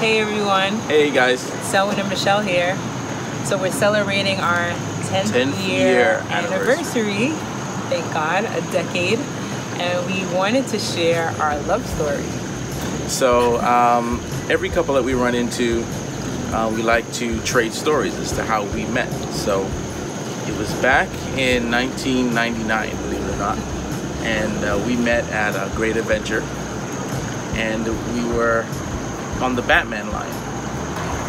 Hey everyone. Hey guys. Selwyn and Michelle here. So we're celebrating our 10th year anniversary. Thank God, a decade. And we wanted to share our love story. So every couple that we run into, we like to trade stories as to how we met. So it was back in 1999, believe it or not. And we met at a Great Adventure. And we were on the Batman line.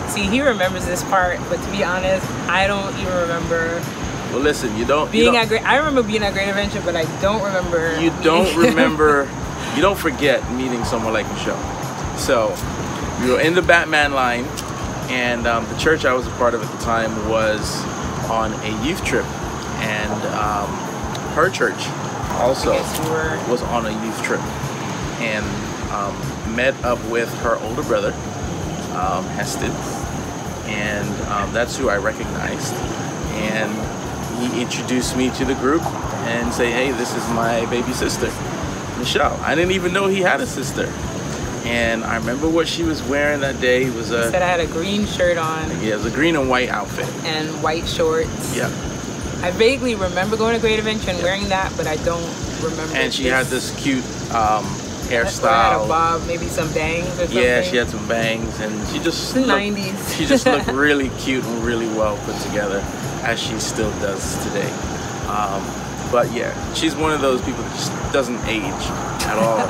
See, he remembers this part, but to be honest, I don't even remember. Well, listen, I remember being at Great Adventure, but I don't remember. You don't remember. You don't forget meeting someone like Michelle. So we were in the Batman line, and the church I was a part of at the time was on a youth trip, and her church also was on a youth trip, and met up with her older brother, Heston, and that's who I recognized. And he introduced me to the group and say, hey, this is my baby sister, Michelle. I didn't even know he had a sister. And I remember what she was wearing that day. It was he said I had a green shirt on. Yeah, it was a green and white outfit. And white shorts. Yeah. I vaguely remember going to Great Adventure and wearing that, but I don't remember. And she had this cute hairstyle. Had a bob, maybe some bangs or something. Yeah, she had some bangs, and she just the 90s. She just looked really cute and really well put together, as she still does today. But yeah, she's one of those people that just doesn't age at all.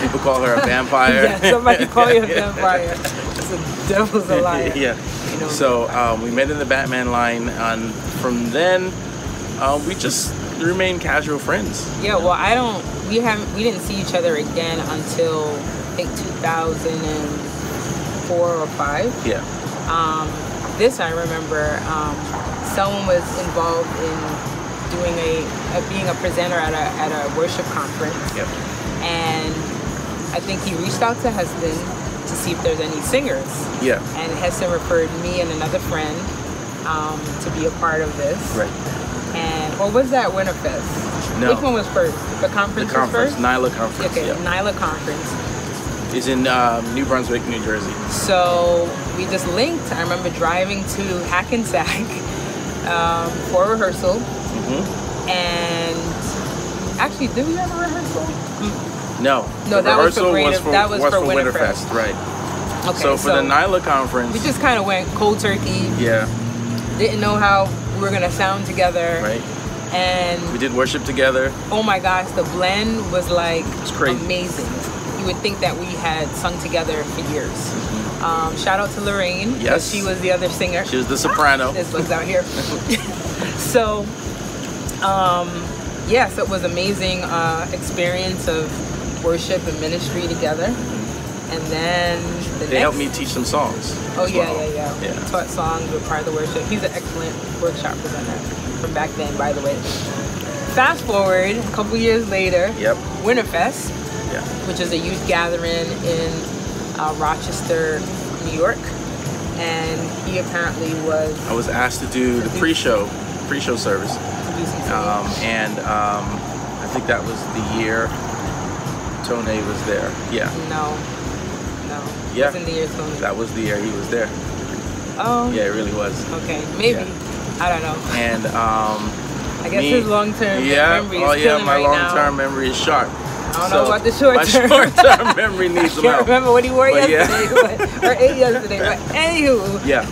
People call her a vampire. Yeah, somebody call you a vampire. It's a devil's a liar. Yeah. You know. So we met in the Batman line, and from then we just remained casual friends. Yeah. Well, we didn't see each other again until I think 2004 or 5. Yeah. This I remember. Selwyn was involved in doing being a presenter at a worship conference. Yep. And I think he reached out to Heston to see if there's any singers. Yeah. And Heston referred me and another friend to be a part of this. Right. And or was that Winterfest? No. Which one was first? The conference. The conference, was first? Nyla conference. Okay, Yep. Nyla conference. Is in New Brunswick, New Jersey. So we just linked. I remember driving to Hackensack for rehearsal. Mm-hmm. And actually, did we have a rehearsal? No, that was for Winterfest, right? Okay, so for the Nyla conference, we just kind of went cold turkey. Yeah. Didn't know how we were gonna sound together. Right. And we did worship together. Oh my gosh, the blend was like crazy. Amazing. You would think that we had sung together for years. Mm-hmm. Shout out to Lorraine. Yes. She was the other singer. She was the soprano. This bug's out here. So, yes, it was amazing experience of worship and ministry together. And then they helped me teach some songs. Oh yeah. Taught songs with part of the worship. He's an excellent workshop presenter from back then, by the way. Fast forward a couple years later. Yep. Winterfest. Yeah. Which is a youth gathering in Rochester, New York, and he apparently was. I was asked to do the pre-show service, and I think that was the year Tone was there. Yeah. No. Yeah. It wasn't the year Tone. That was the year he was there. Oh. Yeah, it really was. Okay, maybe. Yeah. I don't know. And I guess his long-term memory is killing my right long-term now. memory is sharp. I don't know about the short-term. My short-term memory needs some help. I can't remember what he wore yesterday, or ate yesterday. But anywho. Yeah.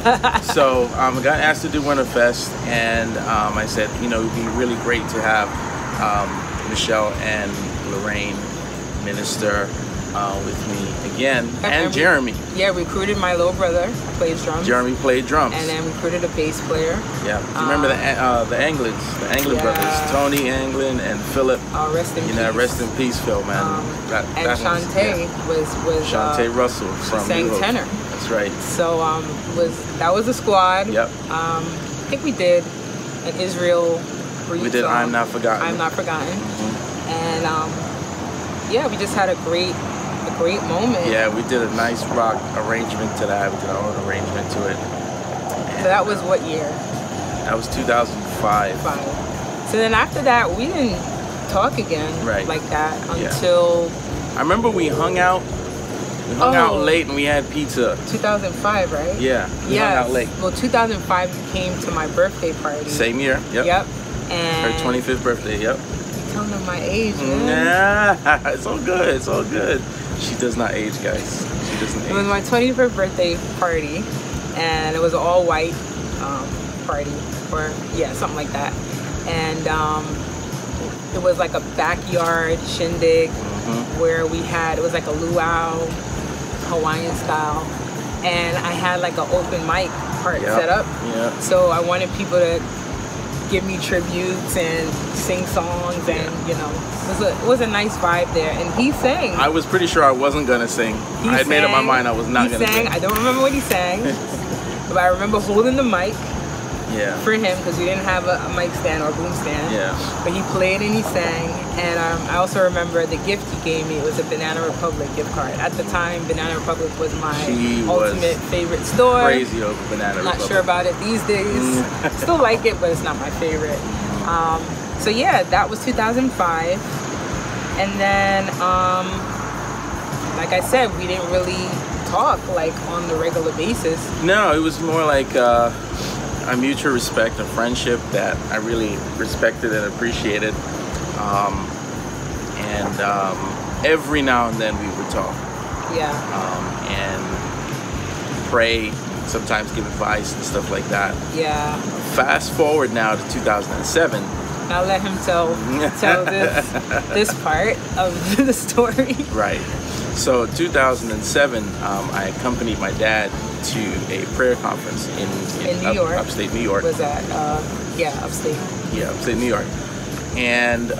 So I got asked to do Winterfest, and I said, it would be really great to have Michelle and Lorraine minister with me again, and Jeremy. Yeah, recruited my little brother, plays drums. Jeremy played drums. And then recruited a bass player. Yeah. Do you remember the Anglins? The Anglin brothers, Tony Anglin and Philip. Rest in peace. Rest in peace, Phil, man. And Shantae was Shantae Russell from sang tenor. That's right. So that was the squad. Yep. I think we did an Israel. We did I'm Not Forgotten. I'm Not Forgotten. Mm-hmm. And yeah, we just had a great moment. Yeah, we did a nice rock arrangement to that. We did our own arrangement to it. So that was what year? That was 2005. So then after that, we didn't talk again like that until... I remember we hung out We hung out late and we had pizza. 2005, right? Yeah. We hung out late. Well, 2005 you came to my birthday party. Same year. Yep. Yep. And her 25th birthday. Yep. You're telling them my age, man. Yeah. It's all good. It's all good. She does not age, guys. She doesn't age. It was my 25th birthday party, and it was an all white party, or yeah, something like that. And it was like a backyard shindig where we had, it was like a luau, Hawaiian style, and I had like an open mic part set up. Yeah. So I wanted people to give me tributes and sing songs, and you know, it was a nice vibe there. And he sang. I was pretty sure I wasn't gonna sing. I had made up my mind I was not gonna sing. I don't remember what he sang, but I remember holding the mic. Yeah. For him, because we didn't have a mic stand or a boom stand. Yeah. But he played and he sang, and I also remember the gift he gave me. It was a Banana Republic gift card. At the time, Banana Republic was my ultimate favorite store. Crazy over Banana Republic. Not sure about it these days. Still like it, but it's not my favorite. So yeah, that was 2005, and then like I said, we didn't really talk like on the regular basis. No, it was more like a mutual respect, a friendship that I really respected and appreciated. And every now and then we would talk. Yeah. And pray, sometimes give advice and stuff like that. Yeah. Fast forward now to 2007. I'll let him tell this part of the story. Right. So 2007, I accompanied my dad to a prayer conference in New York. Upstate New York. Was that, upstate? Yeah, upstate New York. And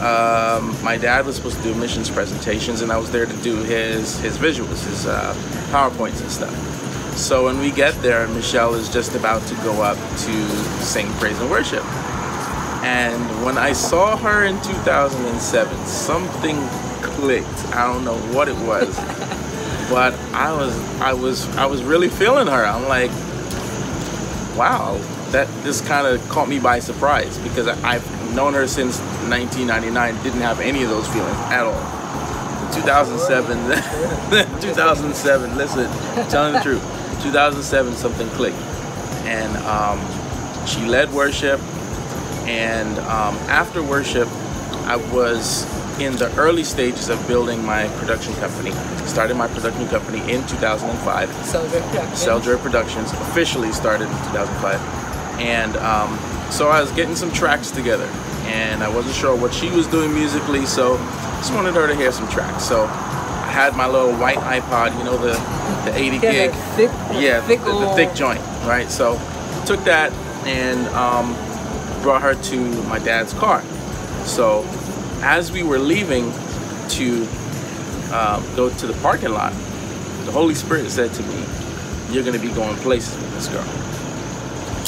my dad was supposed to do missions presentations, and I was there to do his visuals, his PowerPoints and stuff. So when we get there, Michelle is just about to go up to sing praise and worship. And when I saw her in 2007, something clicked. I don't know what it was, but I was really feeling her. I'm like, wow, that just kind of caught me by surprise, because I've known her since 1999, didn't have any of those feelings at all. 2007, 2007. Listen, telling the truth, 2007 something clicked, and she led worship, and after worship, I was in the early stages of building my production company. Started my production company in 2005. Selwyn Productions officially started in 2005. And so I was getting some tracks together, and I wasn't sure what she was doing musically, so just wanted her to hear some tracks. So I had my little white iPod, you know, the 80 gig. The thick joint, right? So took that and brought her to my dad's car. So as we were leaving to go to the parking lot, the Holy Spirit said to me, "You're going to be going places with this girl."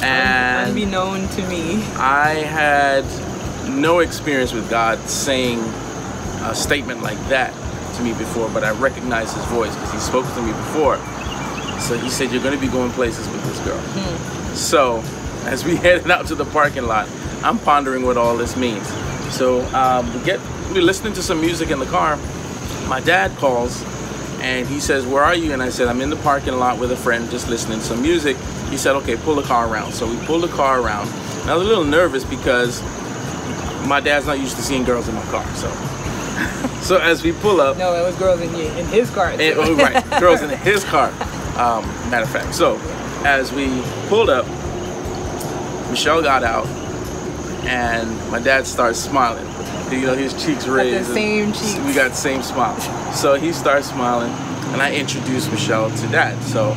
And unbeknown to me, I had no experience with God saying a statement like that to me before, but I recognized his voice because he spoke to me before. So he said, "You're going to be going places with this girl." So as we headed out to the parking lot, I'm pondering what all this means. So we're listening to some music in the car. My dad calls and he says, "Where are you?" And I said, "I'm in the parking lot with a friend, just listening to some music." He said, "Okay, pull the car around." So we pulled the car around. And I was a little nervous because my dad's not used to seeing girls in my car. So as we pull up, no, it was girls in his car. Right, girls in his car. Matter of fact. So as we pulled up, Michelle got out, and my dad starts smiling. You know, his cheeks raised. The same cheeks. We got the same smile. So he starts smiling, and I introduced Michelle to Dad. So,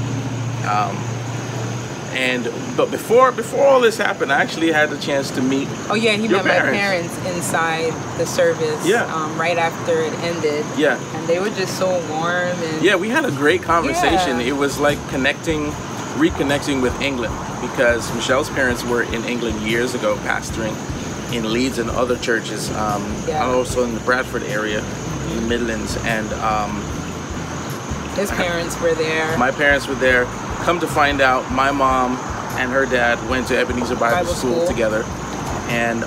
but before all this happened, I actually had the chance to meet. Oh yeah, he met my parents inside the service. Yeah. Right after it ended. Yeah. And they were just so warm. And yeah, we had a great conversation. Yeah. It was like reconnecting with England, because Michelle's parents were in England years ago, pastoring in Leeds and other churches, and also in the Bradford area, in the Midlands, and his parents were there. My parents were there. Come to find out, my mom and her dad went to Ebenezer Bible School together, and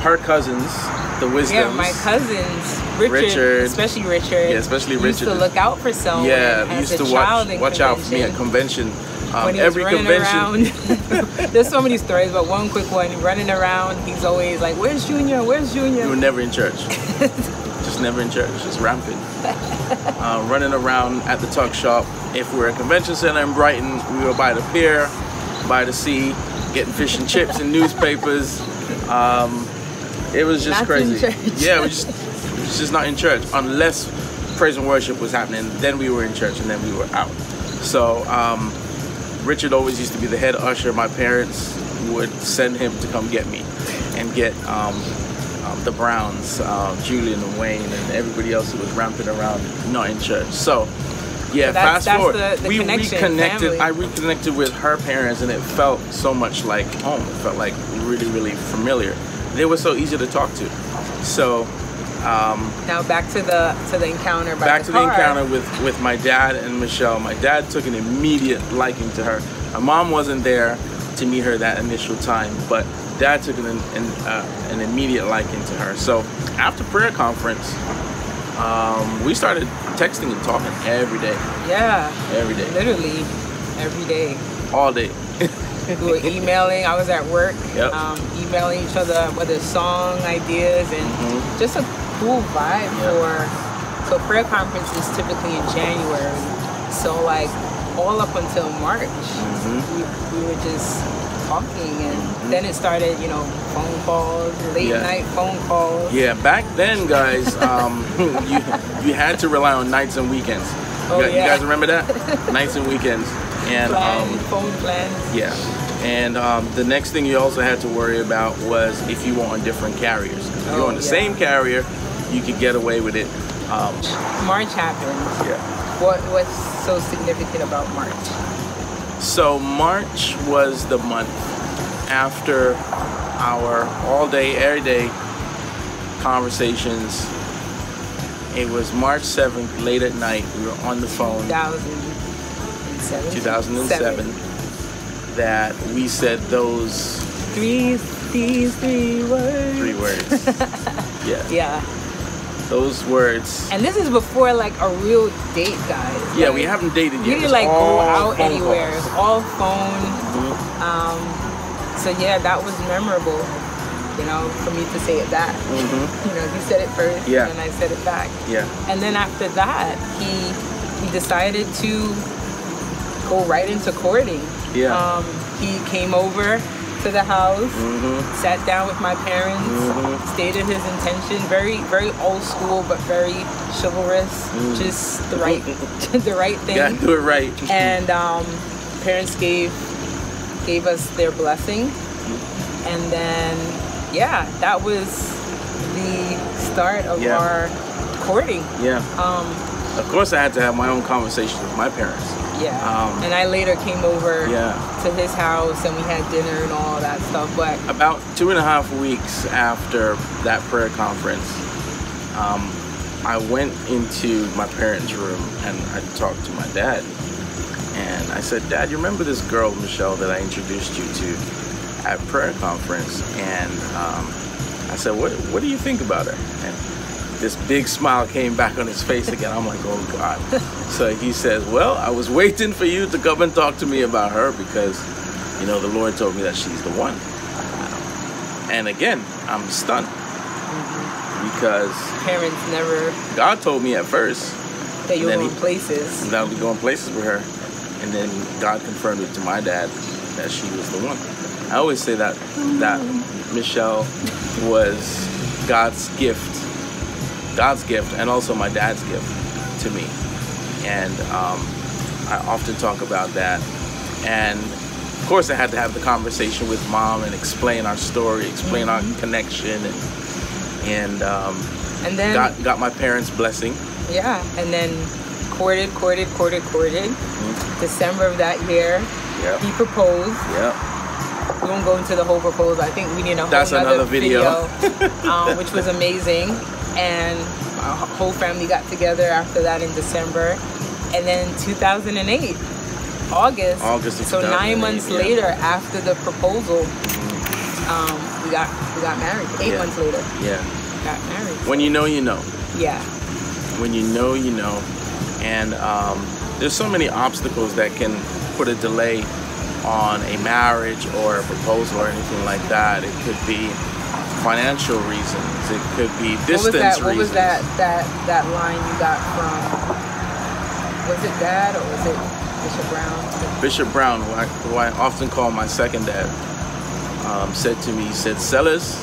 her cousins, the Wisdoms. Yeah, my cousins, Richard, especially Richard. Yeah, especially Richard. Used to look out for Selwyn. Yeah, he as used a to child watch out for me at convention. When he every was running convention. around. There's so many stories, but one quick one. Running around, he's always like, "Where's Junior? Where's Junior?" We were never in church. Just never in church. Just rampant. Running around at the tuck shop. If we were at convention center in Brighton, we were by the pier, by the sea, getting fish and chips and newspapers. It was just Not crazy. in church. Yeah, it was just not in church unless praise and worship was happening. Then we were in church, and then we were out. So Richard always used to be the head usher. My parents would send him to come get me and get the Browns, Julian and Wayne, and everybody else who was ramping around not in church. So yeah, fast forward, we reconnected. Family. I reconnected with her parents, and it felt so much like home. It felt like really, really familiar. They were so easy to talk to. So now back to the encounter. Back to the encounter with my dad and Michelle. My dad took an immediate liking to her. My mom wasn't there to meet her that initial time, but Dad took an immediate liking to her. So after prayer conference, we started texting and talking every day. Yeah. Every day. Literally every day. All day. We were emailing. I was at work. Yep. Emailing each other, whether song ideas and just a cool vibe for. So prayer conference is typically in January. So like all up until March, we were just talking, and then it started, you know, phone calls, late night phone calls. Yeah, back then, guys, you had to rely on nights and weekends. You guys remember that? Nights and weekends. And phone plans. Yeah. And the next thing you also had to worry about was if you were on different carriers. If you were on the same carrier, you could get away with it. March happened. Yeah. What's so significant about March? So March was the month after our all day, every day conversations. It was March 7th, late at night. We were on the phone. 2007. That we said those three words. 3 words. Yeah. Yeah. Those words. And this is before like a real date, guys. Yeah, like, we haven't dated yet. We didn't like go out anywhere. Calls. It's all phone. So yeah, that was memorable. You know, for me to say it back. You know, he said it first, and then I said it back. Yeah. And then after that, he decided to go right into courting. Yeah. He came over to the house, sat down with my parents, stated his intention. Very, very old school, but very chivalrous. Just the right, the right thing. Gotta do it right. And parents gave us their blessing, and then that was the start of our courting. Yeah. Of course, I had to have my own conversations with my parents. Yeah. And I later came over to his house, and we had dinner and all that stuff. But about 2.5 weeks after that prayer conference, I went into my parents' room and I talked to my dad. And I said, "Dad, you remember this girl, Michelle, that I introduced you to at prayer conference?" And I said, what do you think about her?" And this big smile came back on his face again. I'm like, oh God. So he says, "Well, I was waiting for you to come and talk to me about her because, you know, the Lord told me that she's the one." And again, I'm stunned because parents never. God told me at first that you were going places. That I would be going places with her. And then God confirmed it to my dad that she was the one. I always say that Michelle was God's gift and also my dad's gift to me. And I often talk about that. And of course I had to have the conversation with Mom and explain our story, explain our connection, and then got my parents' blessing. Yeah. And then courted. December of that year, he proposed. Yeah. We won't go into the whole proposal. I think we need That's another video. Which was amazing. And our whole family got together after that in December. And then 2008, August. August of 2008, so 9 months later after the proposal, we got we got married. 8 months later. Yeah. Got married. When you know, you know. Yeah. When you know, you know. And there's so many obstacles that can put a delay on a marriage or a proposal or anything like that. It could be financial reasons. It could be distance reasons. What was that line you got from? Was it Dad or was it Bishop Brown? Bishop Brown, who I often call my second dad, said to me, he said, "Sellers,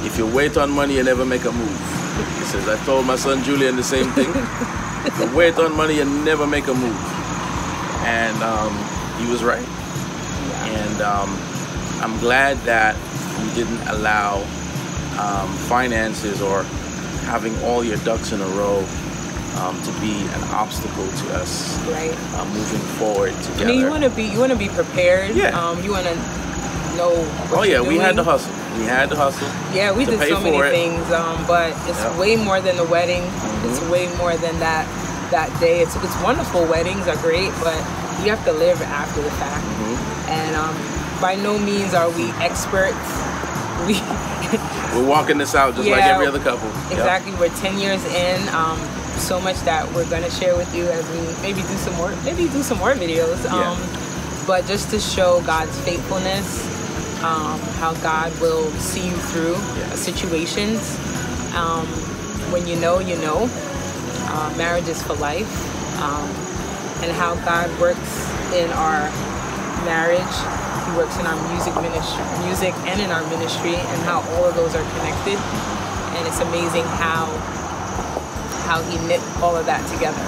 if you wait on money, you never make a move." He says, I told my son Julian the same thing. If you wait on money, you never make a move. And he was right. And I'm glad that you didn't allow finances or having all your ducks in a row to be an obstacle to us moving forward together. I mean, you want to be prepared. Yeah. You want to know what you're doing. We had to hustle. We had to hustle. Yeah, we did so many things, but it's way more than the wedding. It's way more than that day. It's wonderful. Weddings are great, but you have to live after the fact. And by no means are we experts. We're walking this out just like every other couple. Exactly. We're 10 years in. So much that we're going to share with you as we maybe do some more videos. But just to show God's faithfulness, how God will see you through situations. When you know, you know. Marriage is for life. And how God works in our marriage. He works in our music and in our ministry, and how all of those are connected. And it's amazing how he knit all of that together.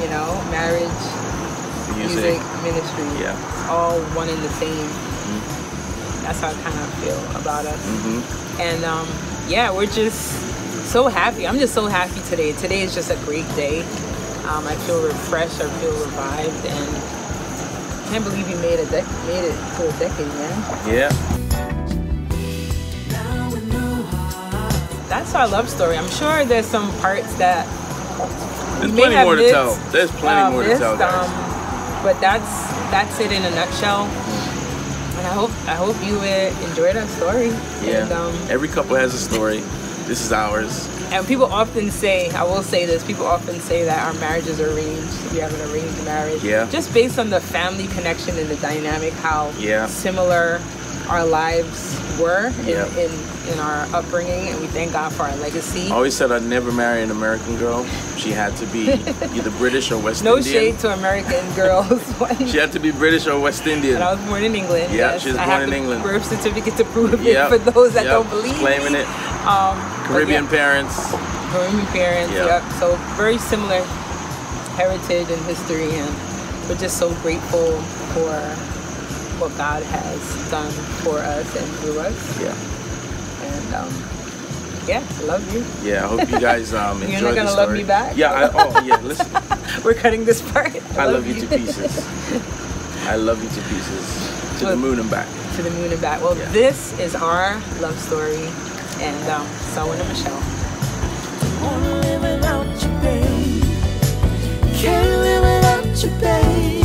You know, marriage, music, ministry. It's all one and the same. That's how I kind of feel about us. And we're just so happy. I'm just so happy today. Today is just a great day. I feel refreshed. I feel revived, and I can't believe you made it to a decade, man. Yeah. That's our love story. I'm sure there's some parts that there's plenty more to tell. There's plenty more to tell, guys. But that's it in a nutshell. And I hope you enjoyed our story. Yeah. And, every couple has a story. This is ours. And people often say, I will say this, people often say that our marriages are arranged. We have an arranged marriage. Yeah. Just based on the family connection and the dynamic, how similar our lives were in our upbringing, and we thank God for our legacy. I always said I'd never marry an American girl. She had to be either British or West No Indian. shade to American girls. She had to be British or West Indian. And I was born in England. Yeah, she was born in England. Birth certificate to prove it for those that don't believe. Claiming it. Caribbean parents. Caribbean parents. So very similar heritage and history, and we're just so grateful for what God has done for us and through us. And I love you. Yeah, I hope you guys enjoy the story. You're not gonna love me back? Yeah, listen. We're cutting this part. I love you to pieces. I love you to pieces. To the moon and back. To the moon and back. Well, this is our love story, and Selwyn and Michelle. Wanna live without you, babe. Can't live without you, babe.